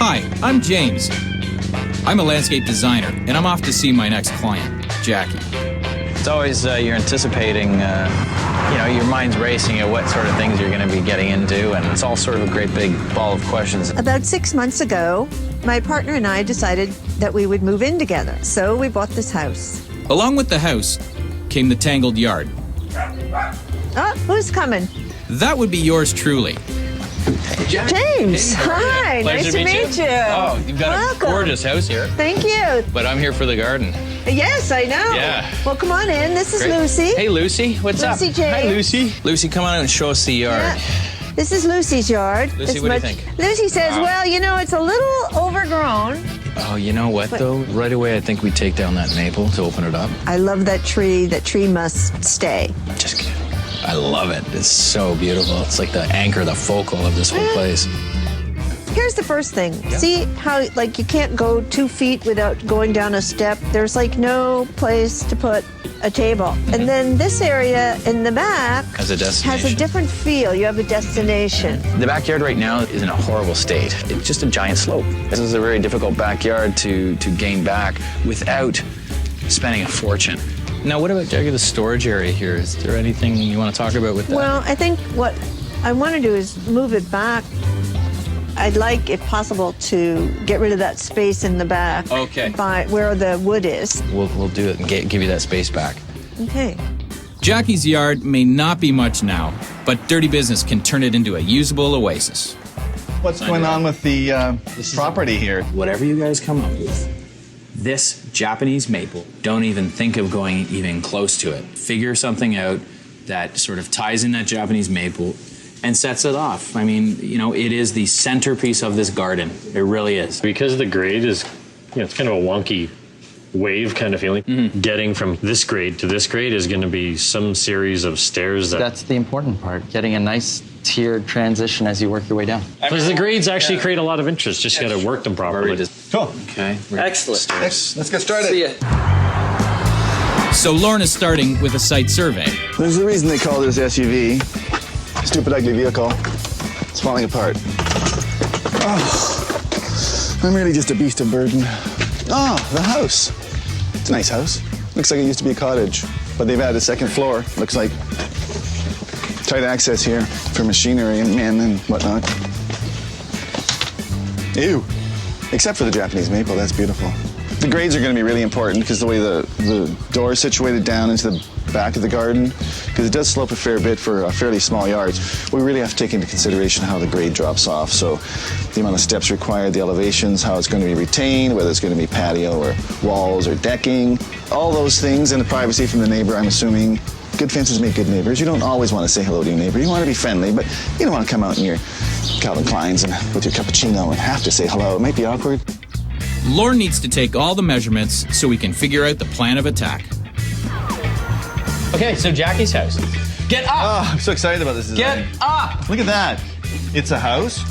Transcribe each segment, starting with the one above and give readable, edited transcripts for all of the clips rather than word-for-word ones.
Hi, I'm James. I'm a landscape designer, and I'm off to see my next client, Jackie. It's always you're anticipating, your mind's racing at what sort of things you're going to be getting into, and it's all sort of a great big ball of questions. About 6 months ago, my partner and I decided that we would move in together, so we bought this house. Along with the house came the tangled yard. Oh, who's coming? That would be yours truly. James, hi, nice to meet you. Oh, you've got Welcome. a gorgeous house here. Thank you. But I'm here for the garden. Yes, I know. Yeah. Well, come on in. This is Great. Lucy. Hey, Lucy. What's up? Lucy James. Hi, Lucy. Lucy, come on out and show us the yard. Yeah. This is Lucy's yard. Lucy, It's what do you think? Lucy says, well, it's a little overgrown. Oh, you know what, though? Right away, I think we take down that maple to open it up. I love that tree. That tree must stay. Just kidding. I love it. It's so beautiful. It's like the anchor, the focal of this whole place. Here's the first thing. Yeah. See how, you can't go 2 feet without going down a step? There's, no place to put a table. Mm-hmm. And then this area in the back Has a destination. has a different feel. You have a destination. The backyard right now is in a horrible state. It's just a giant slope. This is a very difficult backyard to gain back without spending a fortune. Now, what about, Jackie, the storage area here? Is there anything you want to talk about with that? Well, I think what I want to do is move it back. I'd like, if possible, to get rid of that space in the back. Okay. By where the wood is. We'll do it and give you that space back. Okay. Jackie's yard may not be much now, but dirty business can turn it into a usable oasis. What's going on with the property here? Whatever you guys come up with, this Japanese maple, don't even think of going even close to it. Figure something out that sort of ties in that Japanese maple and sets it off. I mean, it is the centerpiece of this garden. It really is. Because the grade is, it's kind of a wonky wave kind of feeling. Mm-hmm. Getting from this grade to this grade is going to be some series of stairs. That's the important part, getting a nice tiered transition as you work your way down. Because the grades actually create a lot of interest, just got to work them properly. Cool. Okay. Excellent. Let's get started. See ya. So Lauren is starting with a site survey. There's a reason they call this SUV. Stupid, ugly vehicle. It's falling apart. Oh, I'm really just a beast of burden. Oh, the house. It's a nice house. Looks like it used to be a cottage, but they've added a second floor. Looks like tight access here for machinery and men and whatnot. Ew. Except for the Japanese maple, that's beautiful. The grades are going to be really important because the way the door is situated down into the back of the garden, because it does slope a fair bit for a fairly small yard. We really have to take into consideration how the grade drops off. So the amount of steps required, the elevations, how it's going to be retained, whether it's going to be patio or walls or decking, all those things, and the privacy from the neighbor, I'm assuming. Good fences make good neighbors. You don't always want to say hello to your neighbor. You want to be friendly, but you don't want to come out in your Calvin Kleins and with your cappuccino and have to say hello. It might be awkward. Lauren needs to take all the measurements so we can figure out the plan of attack. Okay, so Jackie's house. Get up! Oh, I'm so excited about this design. Get up! Look at that. It's a house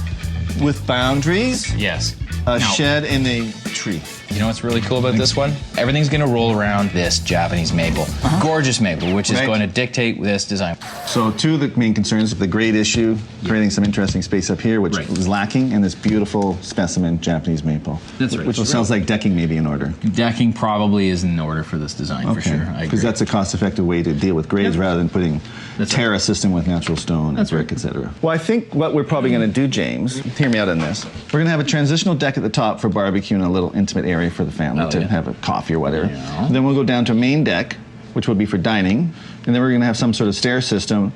with boundaries, Yes. a Now, shed, and a tree. You know what's really cool about this one? Everything's going to roll around this Japanese maple. Gorgeous maple, which is Right. going to dictate this design. So two of the main concerns, the grade issue, creating some interesting space up here, which Right. was lacking, and this beautiful specimen Japanese maple. That's right. Which sounds like decking maybe in order. Decking probably is in order for this design, for sure. I agree. Because that's a cost-effective way to deal with grades rather than putting That's terrace system with natural stone and brick, etc. Well, I think what we're probably going to do, James, hear me out on this. We're going to have a transitional deck at the top for barbecue and a little intimate area for the family to have a coffee or whatever. Yeah. Then we'll go down to a main deck, which will be for dining, and then we're going to have some sort of stair system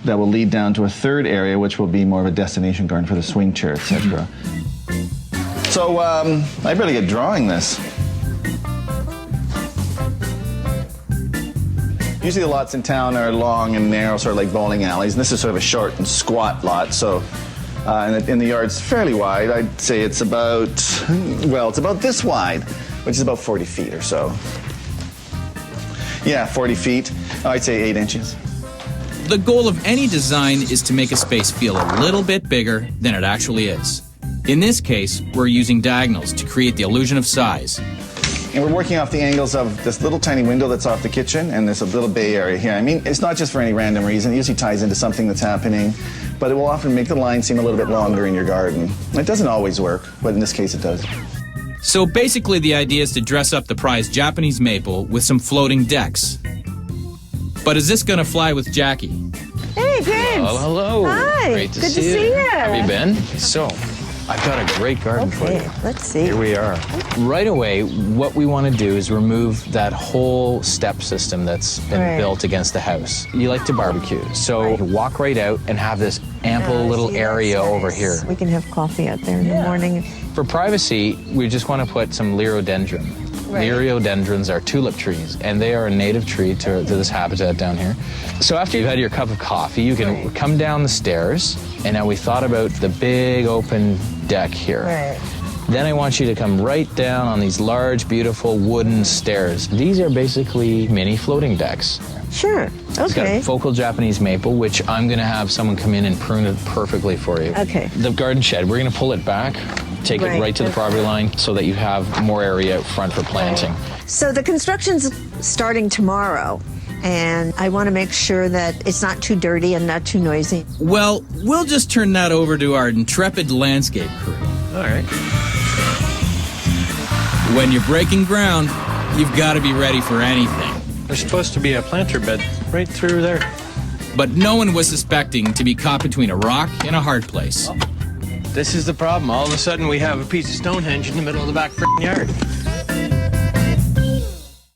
that will lead down to a third area, which will be more of a destination garden for the swing chair, etc. So I really get drawing this. Usually the lots in town are long and narrow, sort of like bowling alleys, and this is sort of a short and squat lot, so and the yard's fairly wide. I'd say it's about this wide, which is about 40 feet or so. Yeah, 40 feet. I'd say 8 inches. The goal of any design is to make a space feel a little bit bigger than it actually is. In this case, we're using diagonals to create the illusion of size. And we're working off the angles of this little tiny window that's off the kitchen and this little bay area here. I mean, it's not just for any random reason. It usually ties into something that's happening, but it will often make the line seem a little bit longer in your garden. It doesn't always work, but in this case it does. So basically the idea is to dress up the prized Japanese maple with some floating decks. But is this going to fly with Jackie? Hey, James. Oh, hello. Hi. Great to Good see to see you. How have you been? So, I've got a great garden for you. Okay, let's see. Here we are. Right away, what we want to do is remove that whole step system that's been built against the house. You like to barbecue, so walk right out and have this ample little See, area that's over nice. here. We can have coffee out there in the morning. For privacy, we just want to put some liriodendron. Liriodendrons are tulip trees, and they are a native tree to this habitat down here. So after you've had your cup of coffee, you can come down the stairs, and now we thought about the big open deck here. Right. Then I want you to come right down on these large, beautiful wooden stairs. These are basically mini floating decks. Sure. It's got Okay. a focal Japanese maple, which I'm going to have someone come in and prune it perfectly for you. Okay. The garden shed, we're going to pull it back, take it right to the property line so that you have more area out front for planting. So the construction's starting tomorrow, and I want to make sure that it's not too dirty and not too noisy. Well, we'll just turn that over to our intrepid landscape crew. All right. When you're breaking ground, you've got to be ready for anything. There's supposed to be a planter bed right through there. But no one was suspecting to be caught between a rock and a hard place. This is the problem. All of a sudden, we have a piece of Stonehenge in the middle of the back frickin' yard.